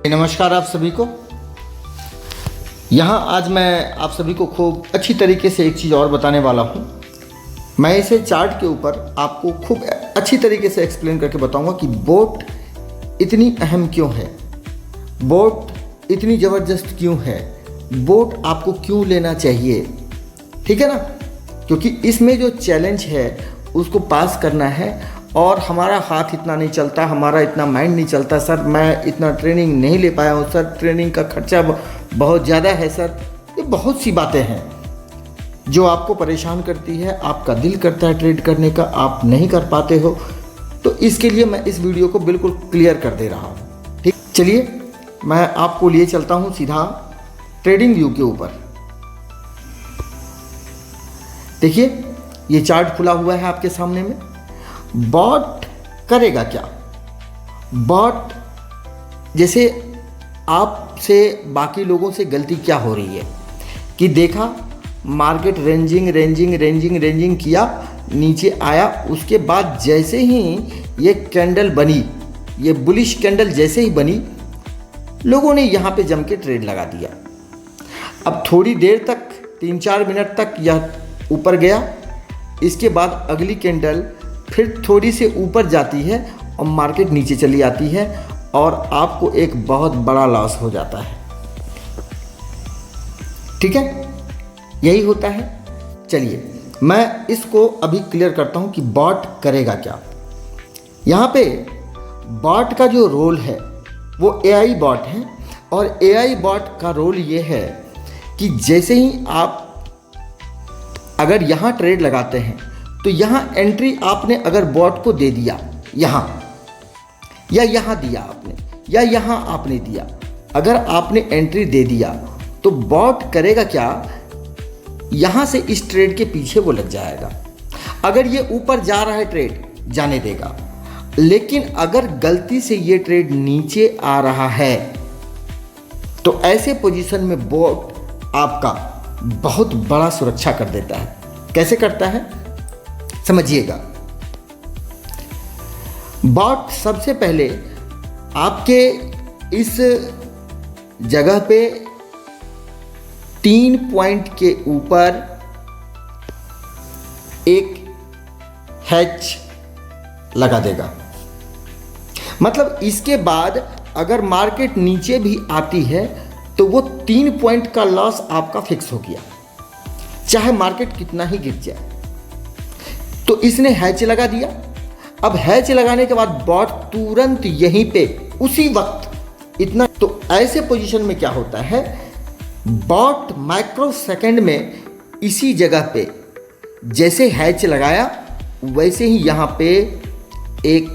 नमस्कार आप सभी को। यहाँ आज मैं आप सभी को खूब अच्छी तरीके से एक चीज़ और बताने वाला हूँ। मैं इसे चार्ट के ऊपर आपको खूब अच्छी तरीके से एक्सप्लेन करके बताऊँगा कि बोट इतनी अहम क्यों है, बोट इतनी ज़बरदस्त क्यों है, बोट आपको क्यों लेना चाहिए। ठीक है ना, क्योंकि इसमें जो चैलेंज है उसको पास करना है और हमारा हाथ इतना नहीं चलता, हमारा इतना माइंड नहीं चलता। सर मैं इतना ट्रेनिंग नहीं ले पाया हूँ, सर ट्रेनिंग का खर्चा बहुत ज़्यादा है। सर ये बहुत सी बातें हैं जो आपको परेशान करती है, आपका दिल करता है ट्रेड करने का, आप नहीं कर पाते हो। तो इसके लिए मैं इस वीडियो को बिल्कुल क्लियर कर दे रहा हूँ। ठीक, चलिए मैं आपको लिए चलता हूँ सीधा ट्रेडिंग व्यू के ऊपर। देखिए ये चार्ट खुला हुआ है आपके सामने में। बॉट करेगा क्या? बॉट जैसे आपसे बाकी लोगों से गलती क्या हो रही है कि देखा मार्केट रेंजिंग किया, नीचे आया, उसके बाद जैसे ही ये कैंडल बनी, ये बुलिश कैंडल जैसे ही बनी, लोगों ने यहाँ पे जम के ट्रेड लगा दिया। अब थोड़ी देर तक 3-4 मिनट तक यह ऊपर गया, इसके बाद अगली कैंडल फिर थोड़ी से ऊपर जाती है और मार्केट नीचे चली आती है और आपको एक बहुत बड़ा लॉस हो जाता है। ठीक है, यही होता है। चलिए मैं इसको अभी क्लियर करता हूं कि बॉट करेगा क्या। यहाँ पे बॉट का जो रोल है वो AI बॉट है और AI बॉट का रोल ये है कि जैसे ही आप अगर यहाँ ट्रेड लगाते हैं तो यहाँ एंट्री आपने अगर बॉट को दे दिया, यहाँ या यहाँ दिया आपने या यहाँ आपने दिया, अगर आपने एंट्री दे दिया तो बॉट करेगा क्या, यहाँ से इस ट्रेड के पीछे वो लग जाएगा। अगर ये ऊपर जा रहा है ट्रेड जाने देगा, लेकिन अगर गलती से ये ट्रेड नीचे आ रहा है तो ऐसे पोजीशन में बॉट आपका बहुत बड़ा सुरक्षा कर देता है। कैसे करता है समझिएगा। बॉट सबसे पहले आपके इस जगह पे 3 पॉइंट के ऊपर एक हैच लगा देगा। मतलब इसके बाद अगर मार्केट नीचे भी आती है तो वो 3 पॉइंट का लॉस आपका फिक्स हो गया, चाहे मार्केट कितना ही गिर जाए। तो इसने हैच लगा दिया। अब हैच लगाने के बाद बॉट तुरंत यहीं पे उसी वक्त इतना, तो ऐसे पोजीशन में क्या होता है, बॉट माइक्रो सेकंड में इसी जगह पे जैसे हैच लगाया वैसे ही यहां पे एक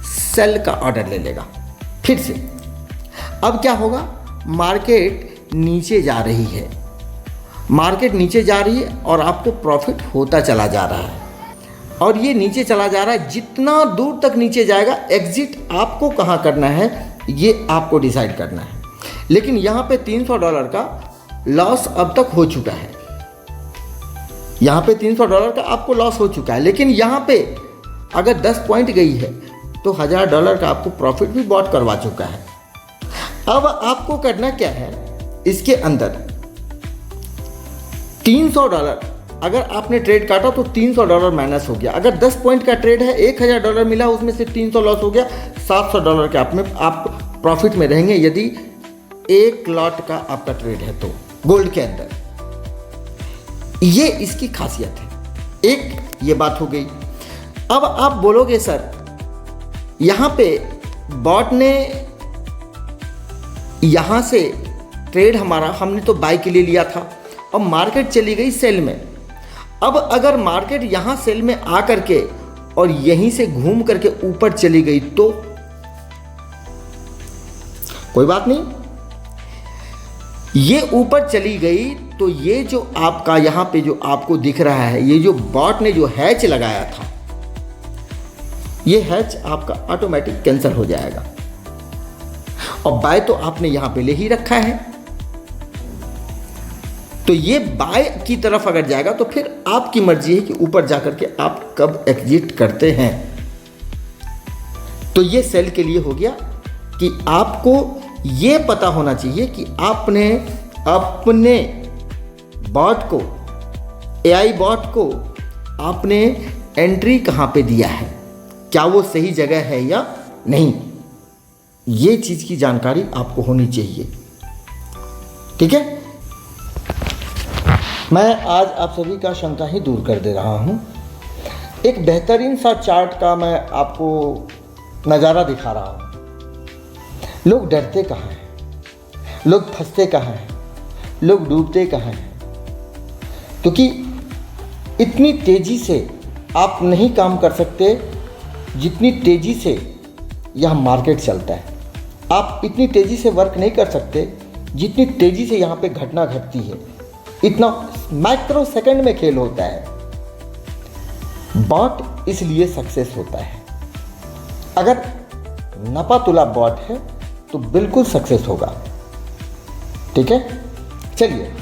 सेल का ऑर्डर ले लेगा फिर से। अब क्या होगा, मार्केट नीचे जा रही है, मार्केट नीचे जा रही है और आपको प्रॉफिट होता चला जा रहा है और ये नीचे चला जा रहा है। जितना दूर तक नीचे जाएगा, एग्जिट आपको कहाँ करना है ये आपको डिसाइड करना है। लेकिन यहाँ पे $300 का लॉस अब तक हो चुका है, यहाँ पे $300 का आपको लॉस हो चुका है। लेकिन यहाँ पे अगर 10 पॉइंट गई है तो $1000 का आपको प्रॉफिट भी बॉट करवा चुका है। अब आपको करना क्या है, इसके अंदर $300 अगर आपने ट्रेड काटा तो $300 माइनस हो गया। अगर 10 पॉइंट का ट्रेड है, $1000 मिला, उसमें से 300 लॉस हो गया, $700 के आप प्रॉफिट में रहेंगे यदि एक लॉट का आपका ट्रेड है तो गोल्ड के अंदर। ये इसकी खासियत है। एक ये बात हो गई। अब आप बोलोगे सर यहाँ पे बॉट ने यहाँ से ट्रेड हमने तो बाय के लिए लिया था और मार्केट चली गई सेल में। अब अगर मार्केट यहाँ सेल में आ करके और यहीं से घूम करके ऊपर चली गई तो कोई बात नहीं, ये ऊपर चली गई तो ये जो आपका यहाँ पे जो आपको दिख रहा है, ये जो बॉट ने जो हैच लगाया था, ये हैच आपका ऑटोमेटिक कैंसिल हो जाएगा और बाय तो आपने यहाँ पे ले ही रखा है। तो ये बाय की तरफ अगर जाएगा तो फिर आपकी मर्जी है कि ऊपर जाकर के आप कब एग्जिट करते हैं। तो ये सेल के लिए हो गया कि आपको ये पता होना चाहिए कि आपने अपने बॉट को, एआई बॉट को आपने एंट्री कहाँ पे दिया है, क्या वो सही जगह है या नहीं, ये चीज़ की जानकारी आपको होनी चाहिए। ठीक है, मैं आज आप सभी का शंका ही दूर कर दे रहा हूँ। एक बेहतरीन सा चार्ट का मैं आपको नज़ारा दिखा रहा हूँ। लोग डरते कहाँ हैं, लोग फंसते कहाँ हैं, लोग डूबते कहाँ हैं, क्योंकि इतनी तेज़ी से आप नहीं काम कर सकते जितनी तेज़ी से यह मार्केट चलता है। आप इतनी तेज़ी से वर्क नहीं कर सकते जितनी तेज़ी से यहाँ पे घटना घटती है। इतना माइक्रो सेकंड में खेल होता है। बॉट इसलिए सक्सेस होता है। अगर नपा तुला बॉट है तो बिल्कुल सक्सेस होगा। ठीक है, चलिए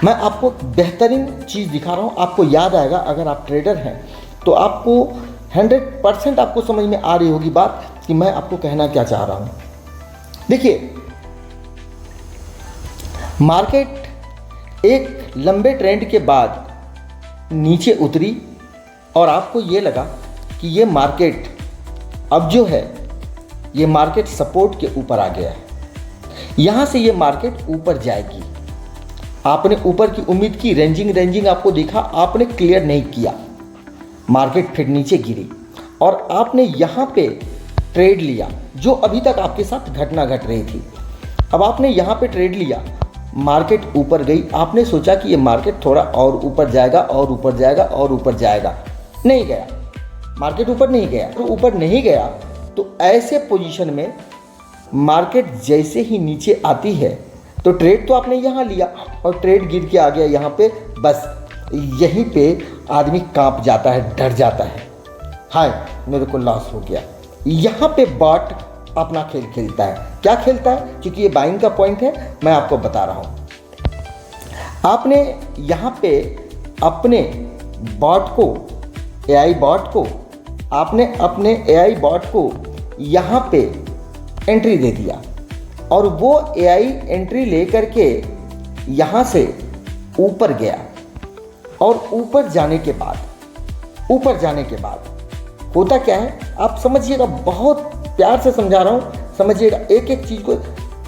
मैं आपको बेहतरीन चीज़ दिखा रहा हूँ। आपको याद आएगा, अगर आप ट्रेडर हैं तो आपको 100% आपको समझ में आ रही होगी बात कि मैं आपको कहना क्या चाह रहा हूँ। देखिए, मार्केट एक लंबे ट्रेंड के बाद नीचे उतरी और आपको ये लगा कि ये मार्केट अब जो है ये मार्केट सपोर्ट के ऊपर आ गया है, यहाँ से ये मार्केट ऊपर जाएगी। आपने ऊपर की उम्मीद की, रेंजिंग आपको दिखा, आपने क्लियर नहीं किया, मार्केट फिर नीचे गिरी और आपने यहाँ पे ट्रेड लिया जो अभी तक आपके साथ घटना घट रही थी। अब आपने यहाँ पे ट्रेड लिया, मार्केट ऊपर गई, आपने सोचा कि ये मार्केट थोड़ा और ऊपर जाएगा और ऊपर जाएगा और ऊपर जाएगा, नहीं गया, मार्केट ऊपर नहीं गया। तो ऊपर नहीं गया तो ऐसे पोजीशन में मार्केट जैसे ही नीचे आती है तो ट्रेड तो आपने यहाँ लिया और ट्रेड गिर के आ गया यहाँ पे, बस यहीं पे आदमी कांप जाता है, डर जाता है, हाय मेरे को लॉस हो गया। यहाँ पे बॉट अपना खेल खेलता है। क्या खेलता है? क्योंकि ये बाइंग का पॉइंट है, मैं आपको बता रहा हूँ। आपने यहाँ पे अपने बॉट को, एआई बॉट को, आपने अपने एआई बॉट को यहाँ पे एंट्री दे दिया और वो एआई एंट्री लेकर के यहाँ से ऊपर गया और ऊपर जाने के बाद होता क्या है आप समझिएगा, बहुत प्यार से समझा रहा हूँ, समझिएगा, एक एक चीज़ को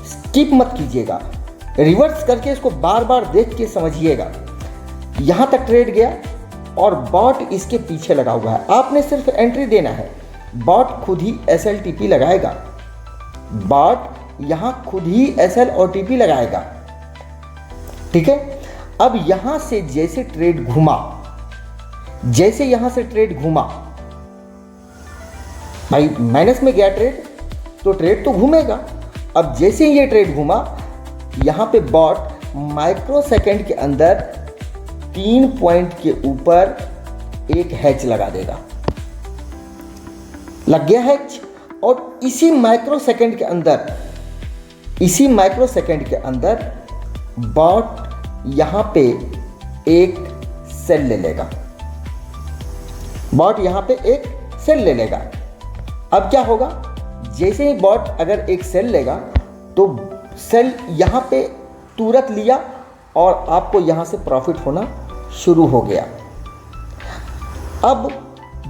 स्किप मत कीजिएगा, रिवर्स करके इसको बार बार देख के समझिएगा। यहाँ तक ट्रेड गया और बॉट इसके पीछे लगा हुआ है, आपने सिर्फ एंट्री देना है, बॉट खुद ही SLTP लगाएगा, बॉट यहाँ खुद ही SL और TP लगाएगा। ठीक है, अब यहाँ से जैसे ट्रेड घूमा, जैसे यहाँ से ट्रेड घूमा, भाई माइनस में गया ट्रेड तो ट्रेड तो घूमेगा। अब जैसे ही ये ट्रेड घूमा, यहाँ पे बॉट माइक्रो सेकंड के अंदर 3 पॉइंट के ऊपर एक हैच लगा देगा। लग गया हैच और इसी माइक्रो सेकंड के अंदर बॉट यहाँ पे एक सेल ले लेगा, बॉट यहाँ पे एक सेल ले लेगा। अब क्या होगा, जैसे ही बॉट अगर एक सेल लेगा तो सेल यहाँ पे तुरंत लिया और आपको यहाँ से प्रॉफिट होना शुरू हो गया। अब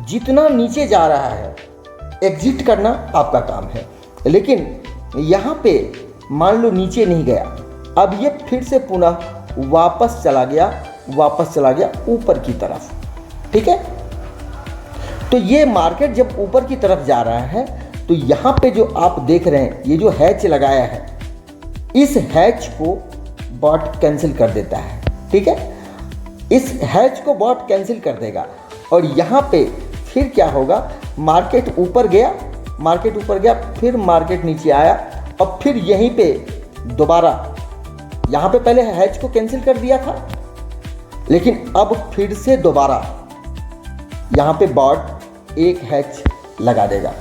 जितना नीचे जा रहा है एग्जिट करना आपका काम है, लेकिन यहाँ पे मान लो नीचे नहीं गया, अब ये फिर से पुनः वापस चला गया ऊपर की तरफ। ठीक है, तो ये मार्केट जब ऊपर की तरफ जा रहा है तो यहाँ पे जो आप देख रहे हैं, ये जो हैच लगाया है, इस हैच को बॉट कैंसिल कर देता है। ठीक है, इस हैच को बॉट कैंसिल कर देगा और यहाँ पे फिर क्या होगा, मार्केट ऊपर गया, फिर मार्केट नीचे आया और फिर यहीं पे दोबारा, यहाँ पे पहले हैच को कैंसिल कर दिया था, लेकिन अब फिर से दोबारा यहाँ पे बॉट एक हैच लगा देगा,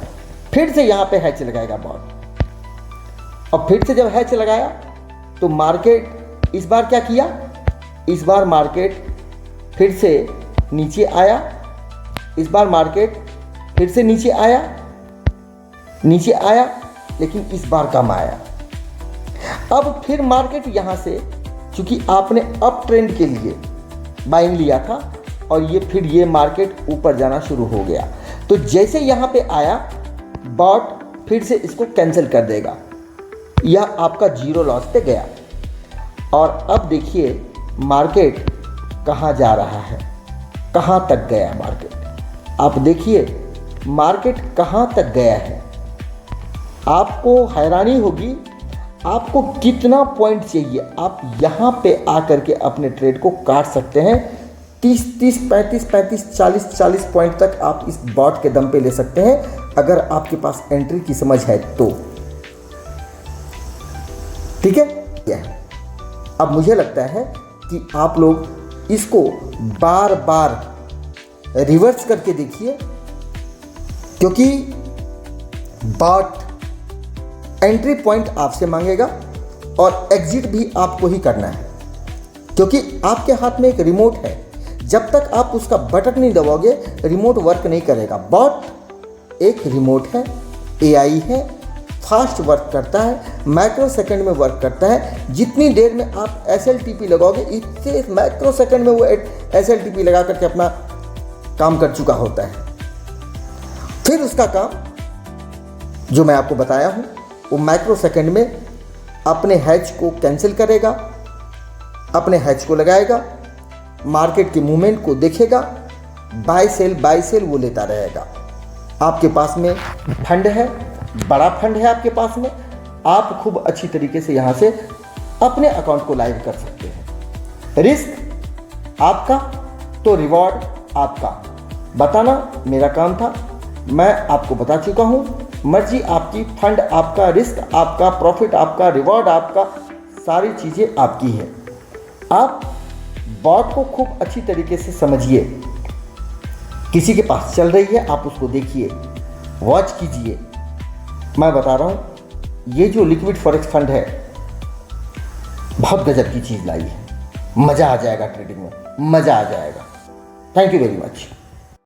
फिर से यहाँ पे हैच लगाएगा बॉट और फिर से जब हैच लगाया तो मार्केट इस बार क्या किया, इस बार मार्केट फिर से नीचे आया, इस बार मार्केट फिर से नीचे आया लेकिन इस बार कम आया। अब फिर मार्केट यहाँ से, चूंकि आपने अप ट्रेंड के लिए बाइंग लिया था और ये फिर ये मार्केट ऊपर जाना शुरू हो गया, तो जैसे यहाँ पे आया बॉट फिर से इसको कैंसिल कर देगा। यह आपका जीरो लॉस पे गया। और अब देखिए मार्केट कहाँ जा रहा है, कहाँ तक गया मार्केट। आप देखिए मार्केट कहाँ तक गया है। आपको हैरानी होगी, आपको कितना पॉइंट चाहिए। आप यहाँ पे आकर के अपने ट्रेड को काट सकते हैं। 30, 35, 40 पॉइंट तक आप इस बॉट के दम पे ले सकते हैं, अगर आपके पास एंट्री की समझ है तो। ठीक है। अब मुझे लगता है कि आप लोग इसको बार बार रिवर्स करके देखिए, क्योंकि बॉट एंट्री पॉइंट आपसे मांगेगा और एग्जिट भी आपको ही करना है, क्योंकि आपके हाथ में एक रिमोट है। जब तक आप उसका बटन नहीं दबाओगे रिमोट वर्क नहीं करेगा। बॉट एक रिमोट है, एआई है, फास्ट वर्क करता है, माइक्रो सेकंड में वर्क करता है। जितनी देर में आप SLTP लगाओगे इतने माइक्रो सेकंड में वो SLTP लगा करके अपना काम कर चुका होता है। फिर उसका काम जो मैं आपको बताया हूँ वो माइक्रो सेकंड में अपने हैच को कैंसिल करेगा, अपने हैच को लगाएगा, मार्केट के मूवमेंट को देखेगा, बाय सेल वो लेता रहेगा। आपके पास में फंड है, बड़ा फंड है आपके पास में, आप खूब अच्छी तरीके से यहाँ से अपने अकाउंट को लाइव कर सकते हैं। रिस्क आपका तो रिवॉर्ड आपका। बताना मेरा काम था, मैं आपको बता चुका हूँ। मर्जी आपकी, फंड आपका, रिस्क आपका, प्रॉफिट आपका, रिवॉर्ड आपका, सारी चीज़ें आपकी है। आप बॉट को खूब अच्छी तरीके से समझिए। किसी के पास चल रही है आप उसको देखिए, वॉच कीजिए। मैं बता रहा हूँ ये जो लिक्विड फॉरेक्स फंड है बहुत गजब की चीज़ लाई है। मज़ा आ जाएगा ट्रेडिंग में, मज़ा आ जाएगा। Thank you very much.